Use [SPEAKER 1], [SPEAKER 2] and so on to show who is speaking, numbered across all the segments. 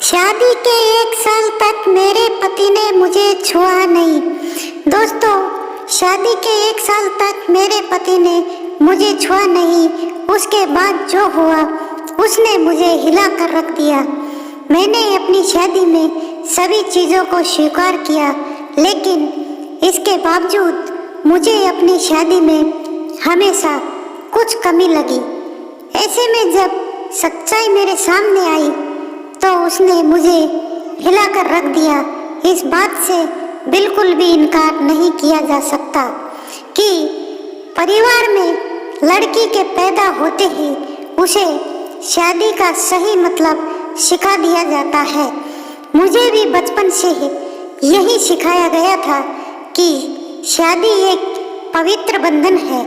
[SPEAKER 1] शादी के 1 साल तक मेरे पति ने मुझे छुआ नहीं। दोस्तों, शादी के 1 साल तक मेरे पति ने मुझे छुआ नहीं। उसके बाद जो हुआ उसने मुझे हिला कर रख दिया। मैंने अपनी शादी में सभी चीज़ों को स्वीकार किया, लेकिन इसके बावजूद मुझे अपनी शादी में हमेशा कुछ कमी लगी। ऐसे में जब सच्चाई मेरे सामने आई तो उसने मुझे हिलाकर रख दिया। इस बात से बिल्कुल भी इनकार नहीं किया जा सकता कि परिवार में लड़की के पैदा होते ही उसे शादी का सही मतलब सिखा दिया जाता है। मुझे भी बचपन से ही यही सिखाया गया था कि शादी एक पवित्र बंधन है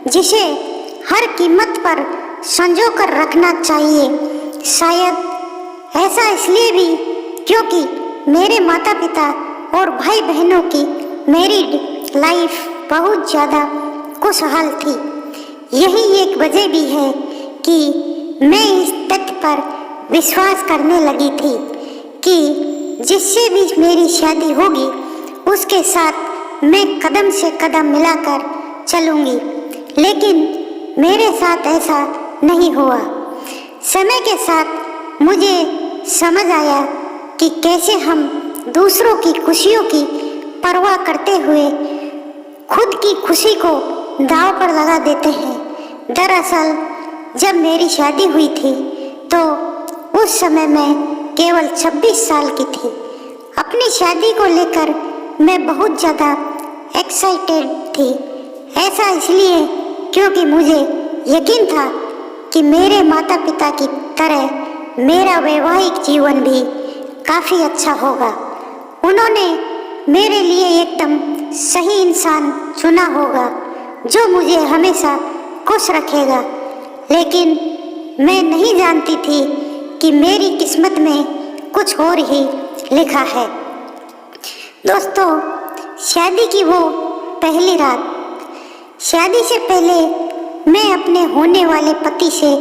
[SPEAKER 1] जिसे हर कीमत पर संजो कर रखना चाहिए। शायद ऐसा इसलिए भी क्योंकि मेरे माता पिता और भाई बहनों की मैरिड लाइफ बहुत ज़्यादा खुशहाल थी। यही एक वजह भी है कि मैं इस तथ्य पर विश्वास करने लगी थी कि जिससे भी मेरी शादी होगी उसके साथ मैं कदम से कदम मिलाकर चलूँगी। लेकिन मेरे साथ ऐसा नहीं हुआ। समय के साथ मुझे समझ आया कि कैसे हम दूसरों की खुशियों की परवाह करते हुए खुद की खुशी को दांव पर लगा देते हैं। दरअसल जब मेरी शादी हुई थी तो उस समय मैं केवल 26 साल की थी। अपनी शादी को लेकर मैं बहुत ज़्यादा एक्साइटेड थी। ऐसा इसलिए क्योंकि मुझे यकीन था कि मेरे माता पिता की तरह मेरा वैवाहिक जीवन भी काफ़ी अच्छा होगा। उन्होंने मेरे लिए एकदम सही इंसान चुना होगा जो मुझे हमेशा खुश रखेगा। लेकिन मैं नहीं जानती थी कि मेरी किस्मत में कुछ और ही लिखा है। दोस्तों, शादी की वो पहली रात। शादी से पहले मैं अपने होने वाले पति से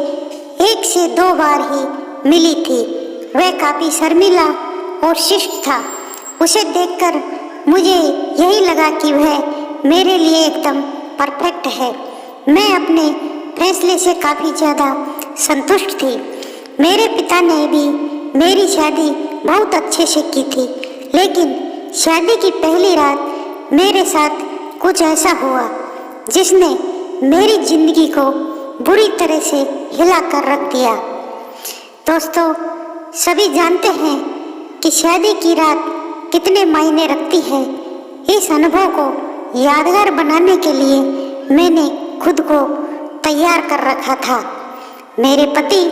[SPEAKER 1] 1 से 2 बार ही मिली थी। वह काफ़ी शर्मीला और शिष्ट था। उसे देखकर मुझे यही लगा कि वह मेरे लिए एकदम परफेक्ट है। मैं अपने फैसले से काफ़ी ज़्यादा संतुष्ट थी। मेरे पिता ने भी मेरी शादी बहुत अच्छे से की थी, लेकिन शादी की पहली रात मेरे साथ कुछ ऐसा हुआ जिसने मेरी जिंदगी को बुरी तरह से हिला कर रख दिया। दोस्तों, सभी जानते हैं कि शादी की रात कितने मायने रखती है। इस अनुभव को यादगार बनाने के लिए मैंने खुद को तैयार कर रखा था। मेरे पति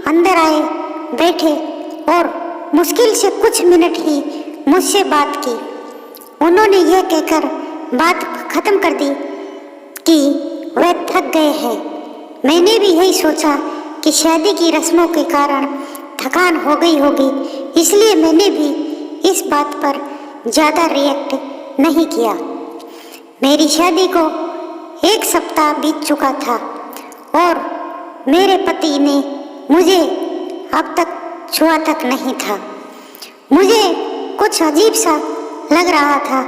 [SPEAKER 1] अंदर आए, बैठे और मुश्किल से कुछ मिनट ही मुझसे बात की। उन्होंने यह कहकर बात खत्म कर दी कि वह थक गए हैं। मैंने भी यही सोचा कि शादी की रस्मों के कारण थकान हो गई होगी, इसलिए मैंने भी इस बात पर ज़्यादा रिएक्ट नहीं किया। मेरी शादी को 1 सप्ताह बीत चुका था और मेरे पति ने मुझे अब तक छुआ तक नहीं था। मुझे कुछ अजीब सा लग रहा था,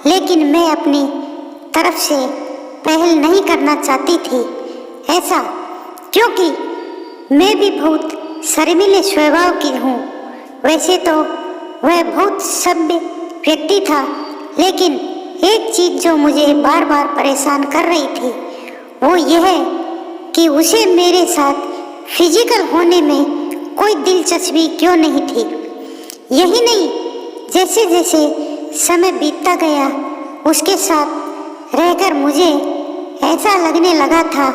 [SPEAKER 1] लेकिन मैं अपनी तरफ से पहल नहीं करना चाहती थी। ऐसा क्योंकि मैं भी बहुत शर्मीले स्वभाव की हूँ। वैसे तो वह बहुत सभ्य व्यक्ति था, लेकिन एक चीज़ जो मुझे बार बार परेशान कर रही थी वो यह कि उसे मेरे साथ फिजिकल होने में कोई दिलचस्पी क्यों नहीं थी। यही नहीं, जैसे जैसे समय बीतता गया उसके साथ रहकर मुझे ऐसा लगने लगा था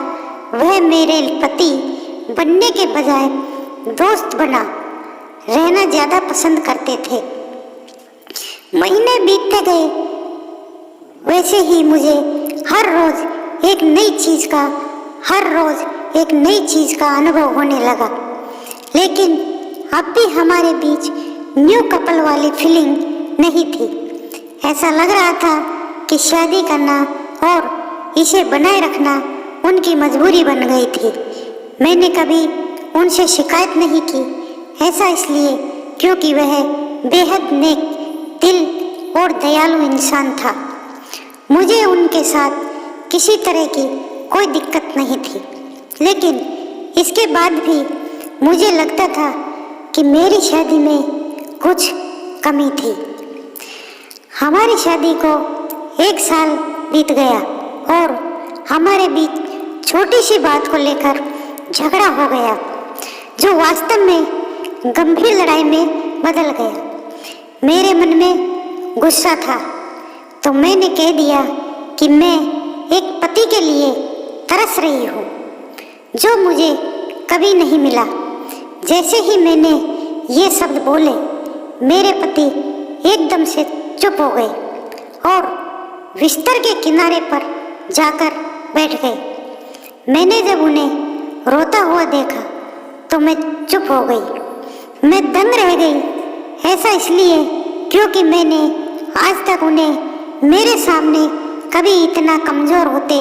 [SPEAKER 1] वह मेरे पति बनने के बजाय दोस्त बना रहना ज़्यादा पसंद करते थे। महीने बीतते गए, वैसे ही मुझे हर रोज़ एक नई चीज़ का अनुभव होने लगा। लेकिन अब भी हमारे बीच न्यू कपल वाली फीलिंग नहीं थी। ऐसा लग रहा था कि शादी करना और इसे बनाए रखना उनकी मजबूरी बन गई थी। मैंने कभी उनसे शिकायत नहीं की। ऐसा इसलिए क्योंकि वह बेहद नेक दिल और दयालु इंसान था। मुझे उनके साथ किसी तरह की कोई दिक्कत नहीं थी, लेकिन इसके बाद भी मुझे लगता था कि मेरी शादी में कुछ कमी थी। हमारी शादी को 1 साल बीत गया और हमारे बीच छोटी सी बात को लेकर झगड़ा हो गया, जो वास्तव में गंभीर लड़ाई में बदल गया। मेरे मन में गुस्सा था, तो मैंने कह दिया कि मैं एक पति के लिए तरस रही हूँ, जो मुझे कभी नहीं मिला। जैसे ही मैंने ये शब्द बोले, मेरे पति एकदम से चुप हो गए और बिस्तर के किनारे पर जाकर बैठ गए। मैंने जब उन्हें रोता हुआ देखा तो मैं चुप हो गई। मैं दंग रह गई। ऐसा इसलिए क्योंकि मैंने आज तक उन्हें मेरे सामने कभी इतना कमज़ोर होते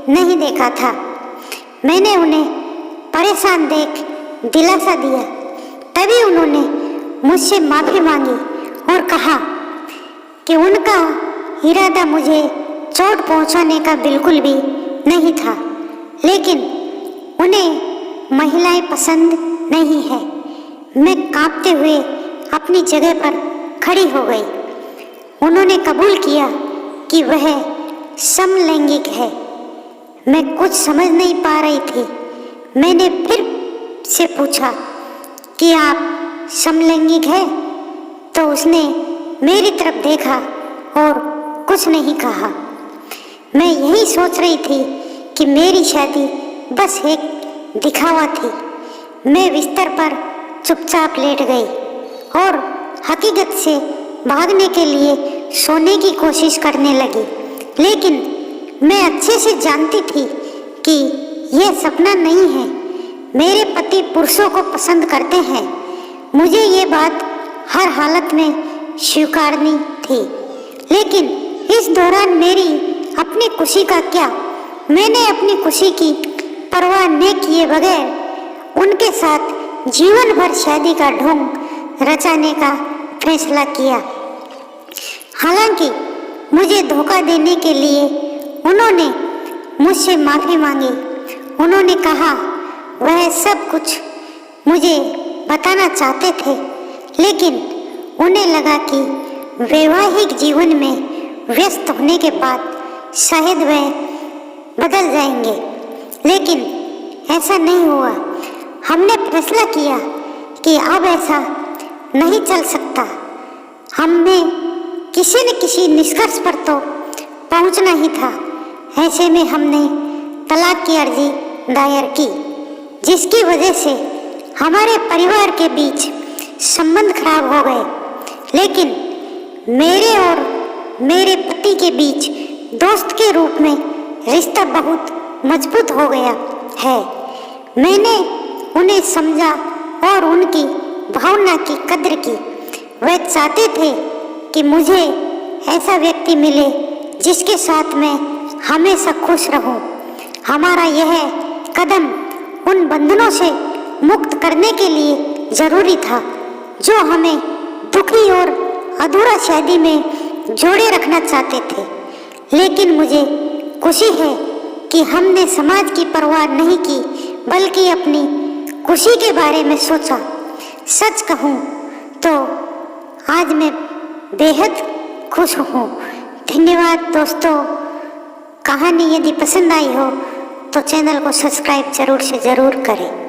[SPEAKER 1] नहीं देखा था। मैंने उन्हें परेशान देख दिलासा दिया। तभी उन्होंने मुझसे माफ़ी मांगी और कहा कि उनका इरादा मुझे चोट पहुंचाने का बिल्कुल भी नहीं था, लेकिन उन्हें महिलाएं पसंद नहीं है। मैं कांपते हुए अपनी जगह पर खड़ी हो गई। उन्होंने कबूल किया कि वह समलैंगिक है। मैं कुछ समझ नहीं पा रही थी। मैंने फिर से पूछा कि आप समलैंगिक है, तो उसने मेरी तरफ देखा और कुछ नहीं कहा। मैं यही सोच रही थी कि मेरी शादी बस एक दिखावा थी। मैं बिस्तर पर चुपचाप लेट गई और हकीकत से भागने के लिए सोने की कोशिश करने लगी, लेकिन मैं अच्छे से जानती थी कि यह सपना नहीं है। मेरे पति पुरुषों को पसंद करते हैं। मुझे ये बात हर हालत में स्वीकारनी थी, लेकिन इस दौरान मेरी अपनी खुशी का क्या? मैंने अपनी खुशी की परवाह न किए बगैर उनके साथ जीवन भर शादी का ढोंग रचाने का फैसला किया। हालांकि मुझे धोखा देने के लिए उन्होंने मुझसे माफ़ी मांगी। उन्होंने कहा वह सब कुछ मुझे बताना चाहते थे, लेकिन उन्हें लगा कि वैवाहिक जीवन में व्यस्त होने के बाद शायद वह बदल जाएंगे, लेकिन ऐसा नहीं हुआ। हमने फैसला किया कि अब ऐसा नहीं चल सकता। हमें किसी न किसी निष्कर्ष पर तो पहुंचना ही था। ऐसे में हमने तलाक की अर्जी दायर की, जिसकी वजह से हमारे परिवार के बीच संबंध खराब हो गए। लेकिन मेरे और मेरे पति के बीच दोस्त के रूप में रिश्ता बहुत मजबूत हो गया है। मैंने उन्हें समझा और उनकी भावना की कद्र की। वे चाहते थे कि मुझे ऐसा व्यक्ति मिले जिसके साथ मैं हमेशा खुश रहूं। हमारा यह कदम उन बंधनों से मुक्त करने के लिए जरूरी था जो हमें दुखी और अधूरा शादी में जोड़े रखना चाहते थे। लेकिन मुझे खुशी है कि हमने समाज की परवाह नहीं की, बल्कि अपनी खुशी के बारे में सोचा। सच कहूँ तो आज मैं बेहद खुश हूँ। धन्यवाद दोस्तों। कहानी यदि पसंद आई हो तो चैनल को सब्सक्राइब जरूर से ज़रूर करें।